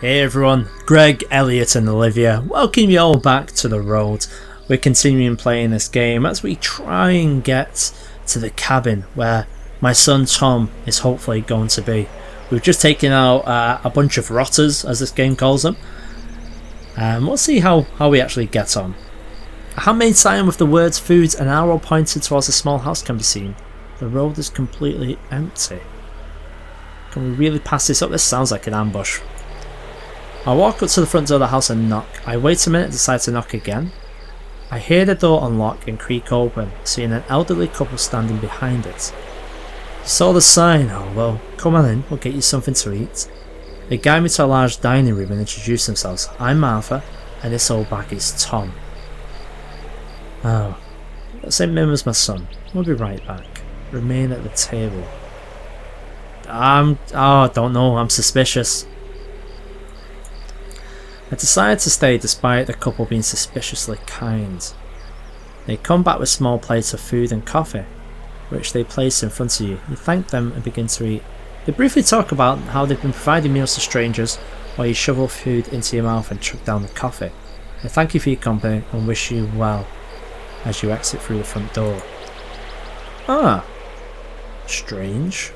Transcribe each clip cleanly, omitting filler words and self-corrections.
Hey everyone, Greg, Elliot and Olivia, welcome you all back to the road. We're continuing playing this game as we try and get to the cabin where my son Tom is hopefully going to be. We've just taken out a bunch of rotters, as this game calls them. We'll see how we actually get on. A handmade sign with the words food and arrow pointed towards a small house can be seen. The road is completely empty. Can we really pass this up? This sounds like an ambush. I walk up to the front door of the house and knock. I wait a minute and decide to knock again. I hear the door unlock and creak open, seeing an elderly couple standing behind it. You saw the sign? Oh well, come on in, we'll get you something to eat. They guide me to a large dining room and introduce themselves. I'm Martha, and this old bag is Tom. Oh, same name as my son. We'll be right back. Remain at the table. I don't know, I'm suspicious. I decide to stay despite the couple being suspiciously kind. They come back with small plates of food and coffee, which they place in front of you. You thank them and begin to eat. They briefly talk about how they've been providing meals to strangers while you shovel food into your mouth and chug down the coffee. They thank you for your company and wish you well as you exit through the front door. Ah, strange.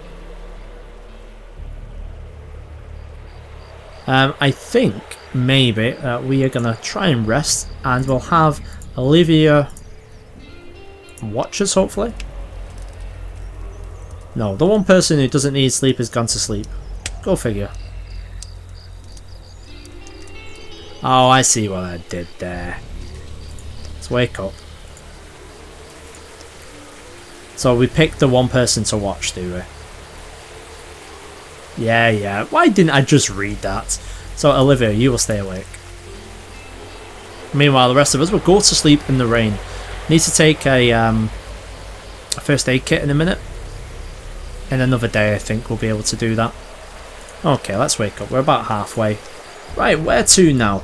I think maybe we are going to try and rest, and we'll have Olivia watch us, hopefully. No, the one person who doesn't need sleep has gone to sleep. Go figure. Oh, I see what I did there. Let's wake up. So we picked the one person to watch, do we? Yeah. Why didn't I just read that? So Olivia, you will stay awake. Meanwhile, the rest of us will go to sleep in the rain. Need to take a first aid kit in a minute. In another day, I think we'll be able to do that. Okay, let's wake up. We're about halfway. Right, where to now?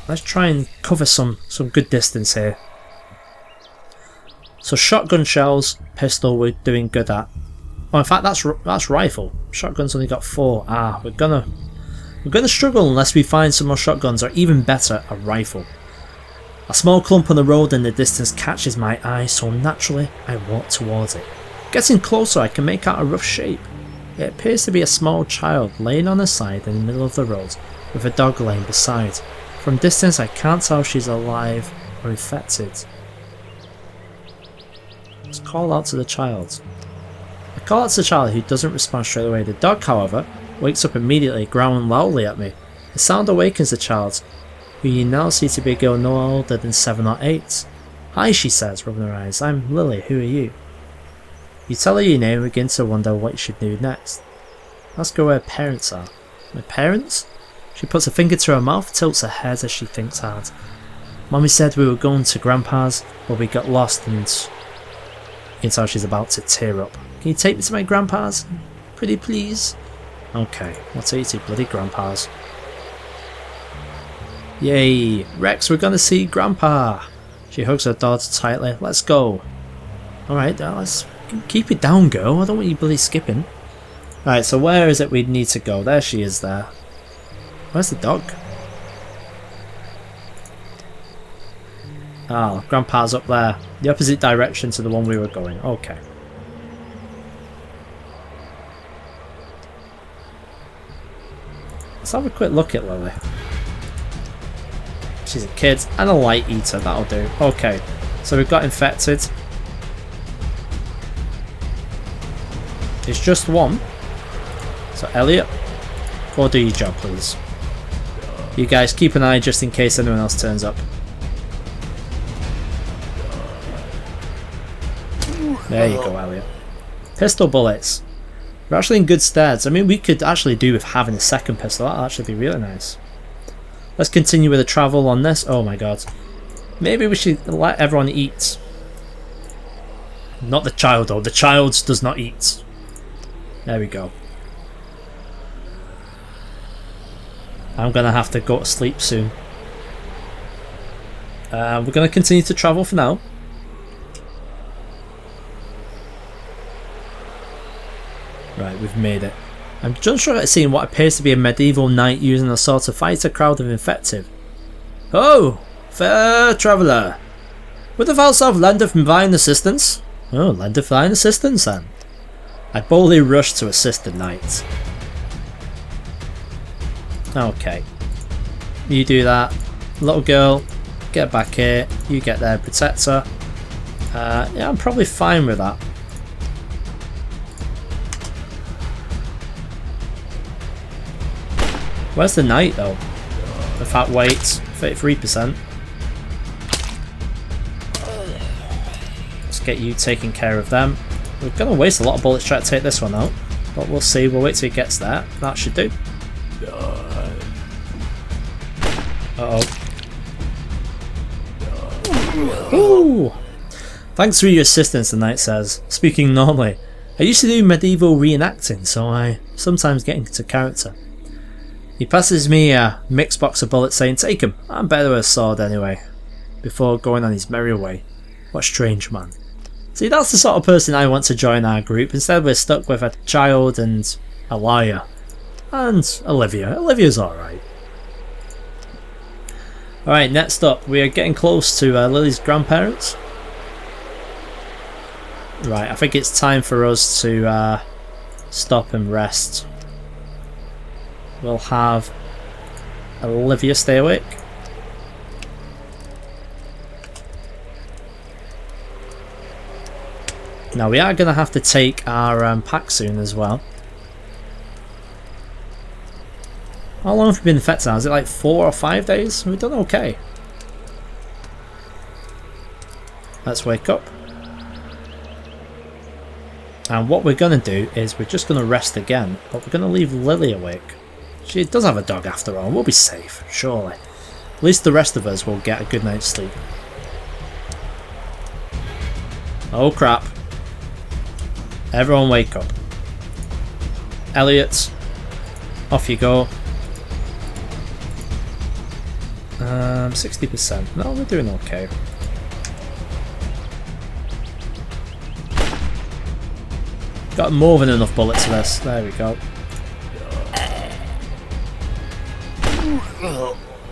Let's try and cover some good distance here. So shotgun shells, pistol we're doing good at. Oh, in fact, that's rifle. Shotgun's only got 4. We're gonna struggle unless we find some more shotguns, or even better, a rifle. A small clump on the road in the distance catches my eye, so naturally I walk towards it. Getting closer, I can make out a rough shape. It appears to be a small child laying on her side in the middle of the road, with a dog laying beside. From distance, I can't tell if she's alive or infected. Let's call out to the child. I call out to the child, who doesn't respond straight away. The dog, however, wakes up immediately, growling loudly at me. The sound awakens the child, who you now see to be a girl no older than 7 or 8. Hi, she says, rubbing her eyes. I'm Lily, who are you? You tell her your name and begin to wonder what you should do next. Ask her where her parents are. My parents? She puts a finger to her mouth, tilts her head as she thinks hard. Mommy said we were going to Grandpa's, but we got lost, and you can tell she's about to tear up. Can you take me to my grandpa's? Pretty please? Okay, I'll take you to bloody grandpa's. Yay! Rex, we're gonna see grandpa! She hugs her daughter tightly. Let's go. Alright, let's keep it down, girl. I don't want you bloody skipping. Right, so where is it we need to go? There she is there. Where's the dog? Oh, grandpa's up there. The opposite direction to the one we were going. Okay. Let's have a quick look at Lily. She's a kid and a light eater, that'll do. Okay, so we've got infected. It's just one. So Elliot, go do your job please. You guys keep an eye just in case anyone else turns up. There you go, Elliot. Pistol bullets. We're actually in good stead. I mean, we could actually do with having a second pistol. That'll actually be really nice. Let's continue with the travel on this. Oh my god. Maybe we should let everyone eat. Not the child though. The child does not eat. There we go. I'm going to have to go to sleep soon. We're going to continue to travel for now. Right, we've made it. I'm just at seeing what appears to be a medieval knight using a sort of fighter crowd of infected. Oh, fair traveller. Would the Falstaff lendeth fine assistance? Oh, lendeth fine assistance then. I boldly rushed to assist the knight. Okay. You do that. Little girl, get back here. You get there, protect her. Yeah, I'm probably fine with that. Where's the knight though? The fat weight, 33%. Let's get you taking care of them. We're going to waste a lot of bullets trying to take this one out, but we'll see. We'll wait till he gets there. That should do. Uh-oh. Ooh. Thanks for your assistance, the knight says. Speaking normally, I used to do medieval reenacting, so I sometimes get into character. He passes me a mixed box of bullets saying, take him, I'm better with a sword anyway, before going on his merry way. What strange man. See, that's the sort of person I want to join our group. Instead we're stuck with a child and a liar. And Olivia. Olivia's alright. Alright, next up, we are getting close to Lily's grandparents. Right, I think it's time for us to stop and rest. We'll have Olivia stay awake. Now we are going to have to take our pack soon as well. How long have we been infected now? Is it like 4 or 5 days? We've done okay. Let's wake up. And what we're going to do is we're just going to rest again, but we're going to leave Lily awake. She does have a dog after all. We'll be safe, surely. At least the rest of us will get a good night's sleep. Oh crap. Everyone wake up. Elliot, off you go. 60%. No, we're doing okay. Got more than enough bullets for this. There we go.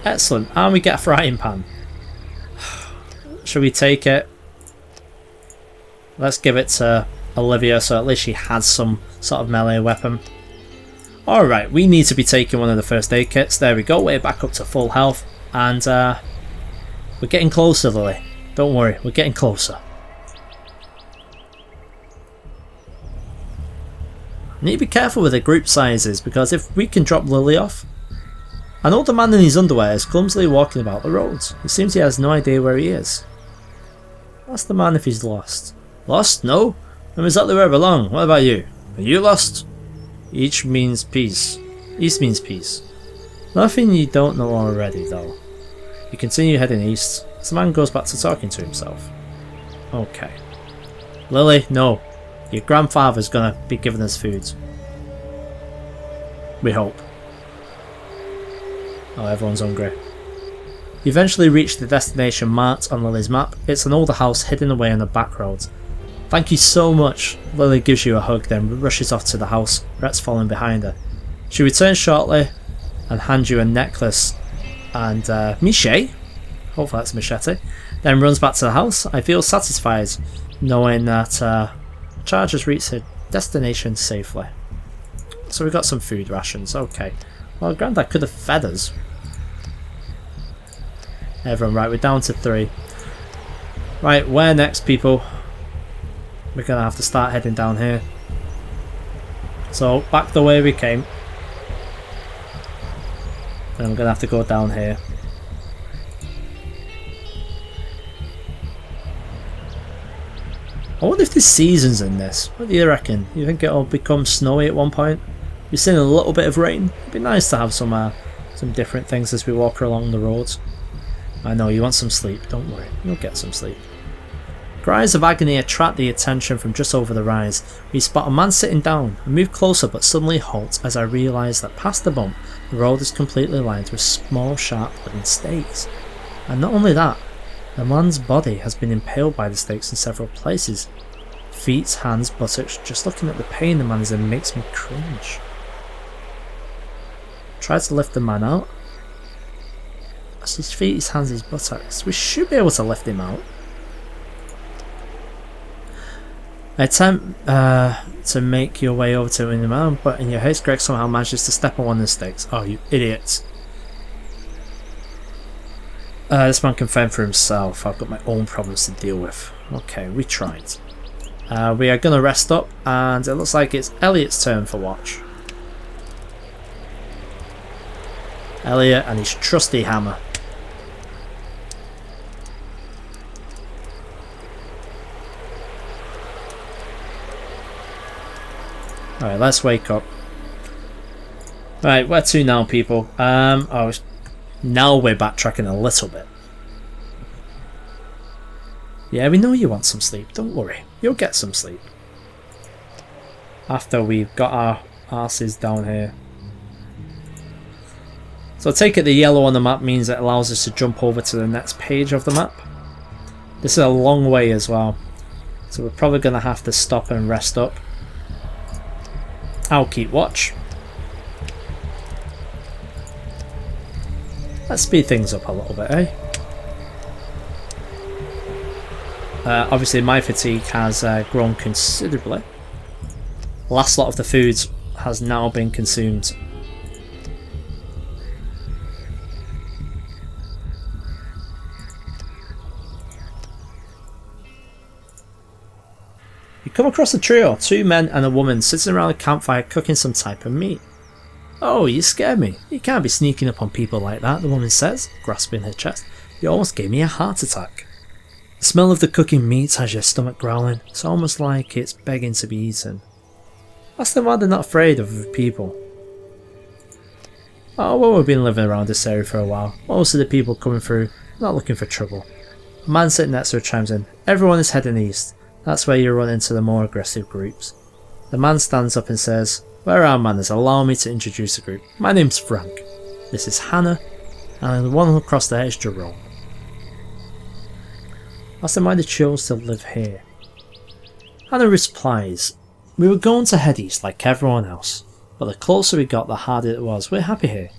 Excellent. And we get a frying pan. Should we take it? Let's give it to Olivia so at least she has some sort of melee weapon. Alright, we need to be taking one of the first aid kits. There we go. We're back up to full health. And we're getting closer, Lily. Don't worry, we're getting closer. Need to be careful with the group sizes, because if we can drop Lily off... An older man in his underwear is clumsily walking about the roads. It seems he has no idea where he is. Ask the man if he's lost. Lost? No? I'm exactly where I belong. What about you? Are you lost? East means peace. East means peace. Nothing you don't know already, though. You continue heading east as the man goes back to talking to himself. Okay. Lily, no. Your grandfather's gonna be giving us food. We hope. Oh, everyone's hungry. You eventually reach the destination marked on Lily's map. It's an older house hidden away on the back road. Thank you so much. Lily gives you a hug, then rushes off to the house. Rhett's following behind her. She returns shortly and hands you a necklace and Miche, hopefully that's machete, then runs back to the house. I feel satisfied knowing that Charge has reached her destination safely. So we got some food rations, okay. Well, Grandad could have fed us. Everyone, right, we're down to 3. Right, where next, people? We're going to have to start heading down here. So, back the way we came. And I'm going to have to go down here. I wonder if there's seasons in this. What do you reckon? You think it'll become snowy at one point? We've seen a little bit of rain. It'd be nice to have some different things as we walk along the roads. I know, you want some sleep. Don't worry, you'll get some sleep. Cries of agony attract the attention from just over the rise. We spot a man sitting down. I move closer but suddenly halt as I realise that past the bump, the road is completely lined with small sharp wooden stakes. And not only that, the man's body has been impaled by the stakes in several places. Feet, hands, buttocks. Just looking at the pain the man is in makes me cringe. Try to lift the man out. As his feet, his hands, his buttocks. We should be able to lift him out. Attempt to make your way over to the man, but in your haste, Greg somehow manages to step on one of the stakes. Oh, you idiots. This man can fend for himself. I've got my own problems to deal with. Okay, we tried. We are going to rest up, and it looks like it's Elliot's turn for watch. Elliot and his trusty hammer. Alright, let's wake up. Right, where to now, people? Oh, now we're backtracking a little bit. Yeah, we know you want some sleep. Don't worry. You'll get some sleep. After we've got our asses down here. So I take it the yellow on the map means it allows us to jump over to the next page of the map. This is a long way as well. So we're probably going to have to stop and rest up. I'll keep watch. Let's speed things up a little bit, eh? Obviously my fatigue has grown considerably. Last lot of the food has now been consumed. You come across a trio, 2 men and a woman sitting around a campfire cooking some type of meat. Oh, you scared me. You can't be sneaking up on people like that, the woman says, grasping her chest. You almost gave me a heart attack. The smell of the cooking meat has your stomach growling. It's almost like it's begging to be eaten. Ask them why they're not afraid of people. Oh, well, we've been living around this area for a while. Most of the people coming through, not looking for trouble. A man sitting next to her chimes in. Everyone is heading east. That's where you run into the more aggressive groups. The man stands up and says, "Where are manners? Allow me to introduce the group. My name's Frank. This is Hannah, and the one across there is Jerome." Ask them why they chose to live here. Hannah replies, "We were going to head east like everyone else, but the closer we got the harder it was. We're happy here."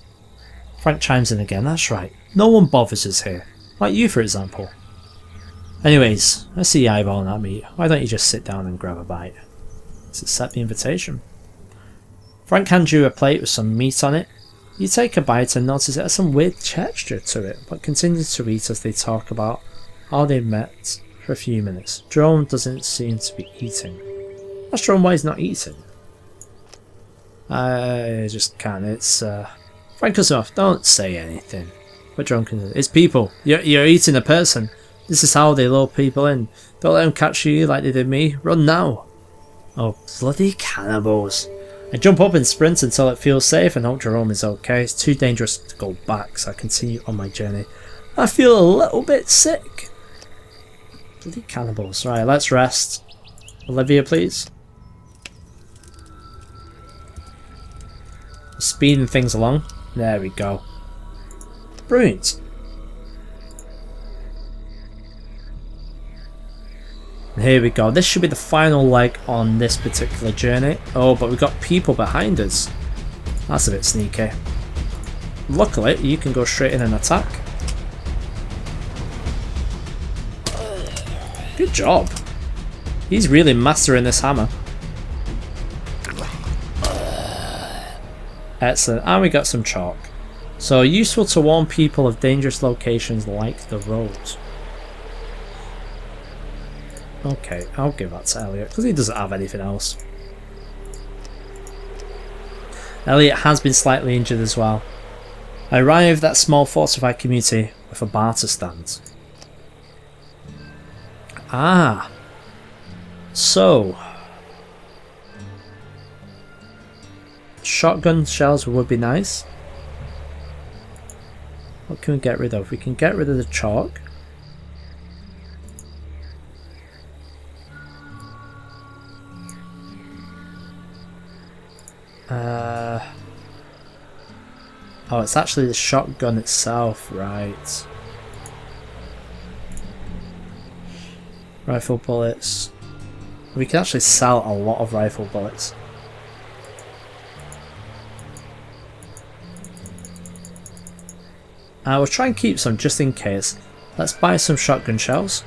Frank chimes in again, "That's right. No one bothers us here. Like you, for example. Anyways, I see you eyeballing at me. Why don't you just sit down and grab a bite?" Let's accept the invitation. Frank hands you a plate with some meat on it. You take a bite and notice it has some weird texture to it, but continue to eat as they talk about how they met for a few minutes. Jerome doesn't seem to be eating. Ask Jerome why he's not eating. I just can't. It's Frank us off. Don't say anything. But Jerome can. It's people. You're eating a person. This is how they lure people in. Don't let them catch you like they did me. Run now. Oh, bloody cannibals. I jump up and sprint until it feels safe and hope Jerome is okay. It's too dangerous to go back, so I continue on my journey. I feel a little bit sick. Bloody cannibals. Right, let's rest. Olivia, please. Speeding things along. There we go. Brilliant. And here we go. This should be the final leg on this particular journey. Oh, but we've got people behind us. That's a bit sneaky. Luckily, you can go straight in and attack. Good job. He's really mastering this hammer. Excellent. And we got some chalk. So useful to warn people of dangerous locations like the road. Okay, I'll give that to Elliot because he doesn't have anything else. Elliot has been slightly injured as well. I arrived at a small fortified community with a barter stand. Ah, so shotgun shells would be nice. What can we get rid of? We can get rid of the chalk. Oh, it's actually the shotgun itself, right. Rifle bullets. We can actually sell a lot of rifle bullets. We'll try and keep some just in case. Let's buy some shotgun shells.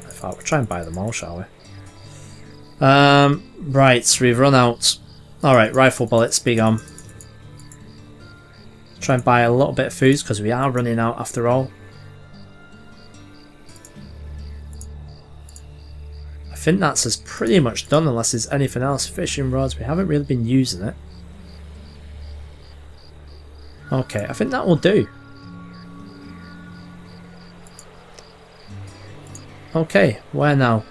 In fact, we'll try and buy them all, shall we? Right, so we've run out. Alright, rifle bullets, be gone. Try and buy a little bit of food because we are running out after all. I think that's us pretty much done unless there's anything else. Fishing rods, we haven't really been using it. Okay, I think that will do. Okay, where now?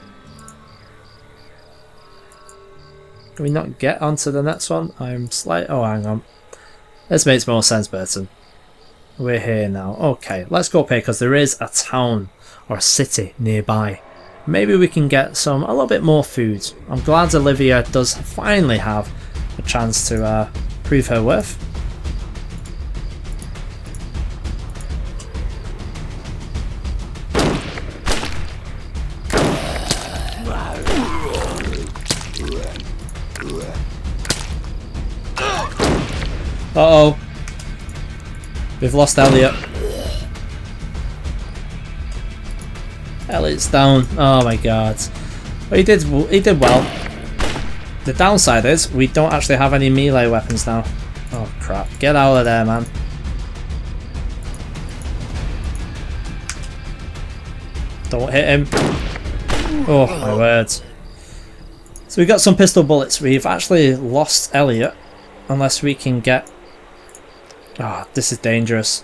Can we not get onto the next one? I'm slight. Oh, hang on. This makes more sense, Burton. We're here now. Okay, let's go up here because there is a town or a city nearby. Maybe we can get a little bit more food. I'm glad Olivia does finally have a chance to prove her worth. Uh-oh. We've lost Elliot. Elliot's down. Oh my god. But he did well. The downside is we don't actually have any melee weapons now. Oh crap. Get out of there, man. Don't hit him. Oh my words. So we got some pistol bullets. We've actually lost Elliot. Unless we can get... Oh, this is dangerous.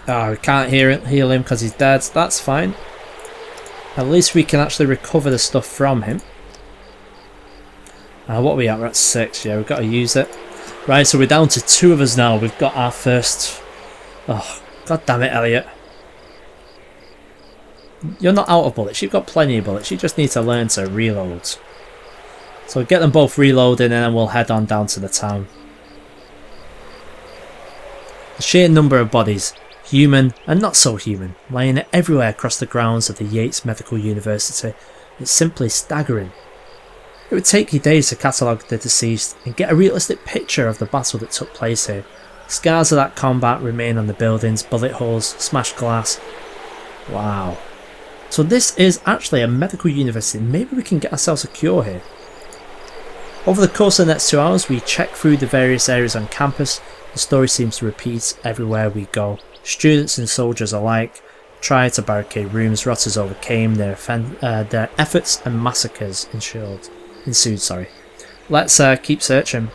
Oh, we can't heal him because he's dead. That's fine. At least we can actually recover the stuff from him. What are we at? We're at 6. Yeah, we've got to use it. Right, so we're down to 2 of us now. We've got our first... Oh, god damn it, Elliot. You're not out of bullets. You've got plenty of bullets. You just need to learn to reload. So get them both reloaded and then we'll head on down to the town. The sheer number of bodies, human and not so human, lying everywhere across the grounds of the Yates Medical University is simply staggering. It would take you days to catalogue the deceased and get a realistic picture of the battle that took place here. Scars of that combat remain on the buildings, bullet holes, smashed glass. Wow. So this is actually a medical university. Maybe we can get ourselves a cure here. Over the course of the next 2 hours, we check through the various areas on campus. The story seems to repeat everywhere we go. Students and soldiers alike tried to barricade rooms. Rotters overcame their efforts and massacres ensued. Let's keep searching.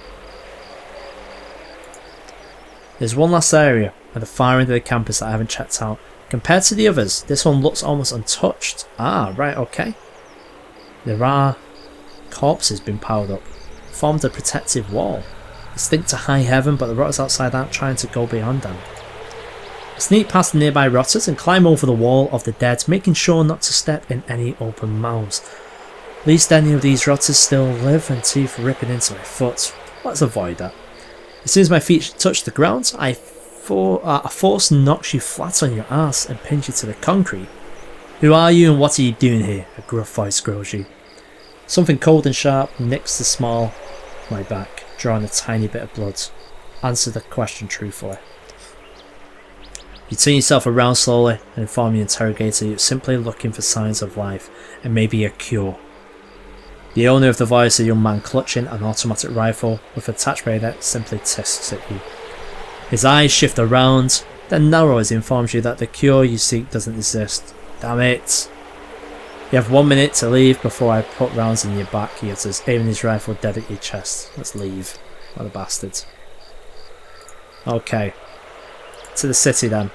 There's one last area at the far end of the campus that I haven't checked out. Compared to the others, this one looks almost untouched. Ah, right, okay. There are corpses being piled up. Formed a protective wall. They stink to high heaven, but the rotters outside aren't trying to go beyond them. I sneak past the nearby rotters and climb over the wall of the dead, making sure not to step in any open mouths. Least any of these rotters still live and teeth ripping into my foot. Let's avoid that. As soon as my feet touch the ground, a force knocks you flat on your ass and pins you to the concrete. Who are you and what are you doing here? A gruff voice grills you. Something cold and sharp nicks the small of my back, drawing a tiny bit of blood. Answer the question truthfully. You turn yourself around slowly and inform the interrogator you're simply looking for signs of life and maybe a cure. The owner of the voice, a young man clutching an automatic rifle with attached bayonet, simply tisks at you. His eyes shift around, then narrow as he informs you that the cure you seek doesn't exist. Damn it! You have 1 minute to leave before I put rounds in your back, he utters, aiming his rifle dead at your chest. Let's leave. What a bastard. Okay. To the city then.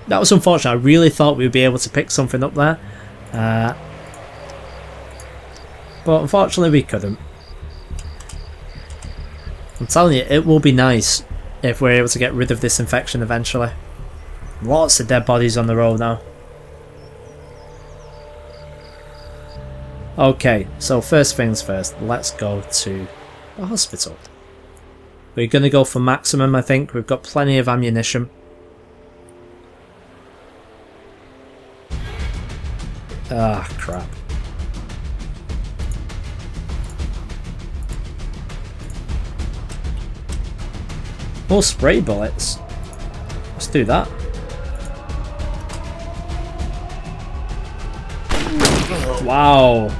That was unfortunate. I really thought we would be able to pick something up there. But unfortunately we couldn't. I'm telling you, it will be nice if we're able to get rid of this infection eventually. Lots of dead bodies on the road now. Okay, so first things first, let's go to the hospital. We're going to go for maximum, I think. We've got plenty of ammunition. Ah, crap. More spray bullets. Let's do that. Wow.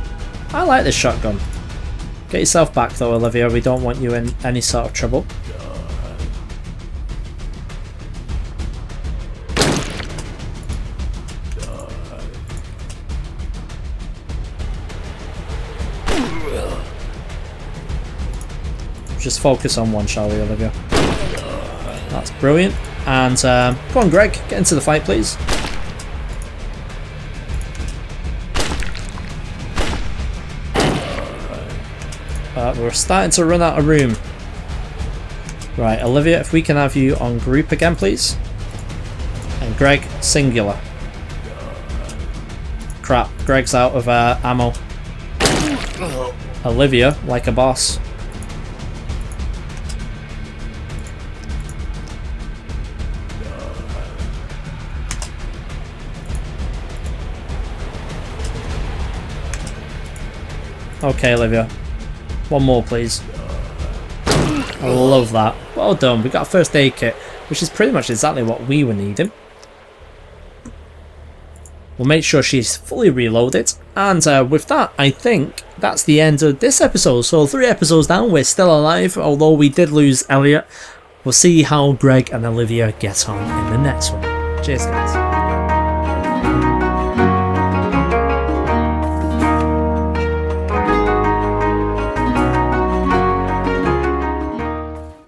I like this shotgun. Get yourself back though, Olivia. We don't want you in any sort of trouble. Just focus on one, shall we, Olivia? That's brilliant. And come on, Greg, get into the fight, please. We're starting to run out of room. Right, Olivia, if we can have you on group again, please. And Greg, singular. Crap, Greg's out of ammo. Olivia, like a boss. Okay, Olivia. One more, please. I love that. Well done. We got a first aid kit, which is pretty much exactly what we were needing. We'll make sure she's fully reloaded. And with that, I think that's the end of this episode. So 3 episodes down, we're still alive, although we did lose Elliot. We'll see how Greg and Olivia get on in the next one. Cheers, guys.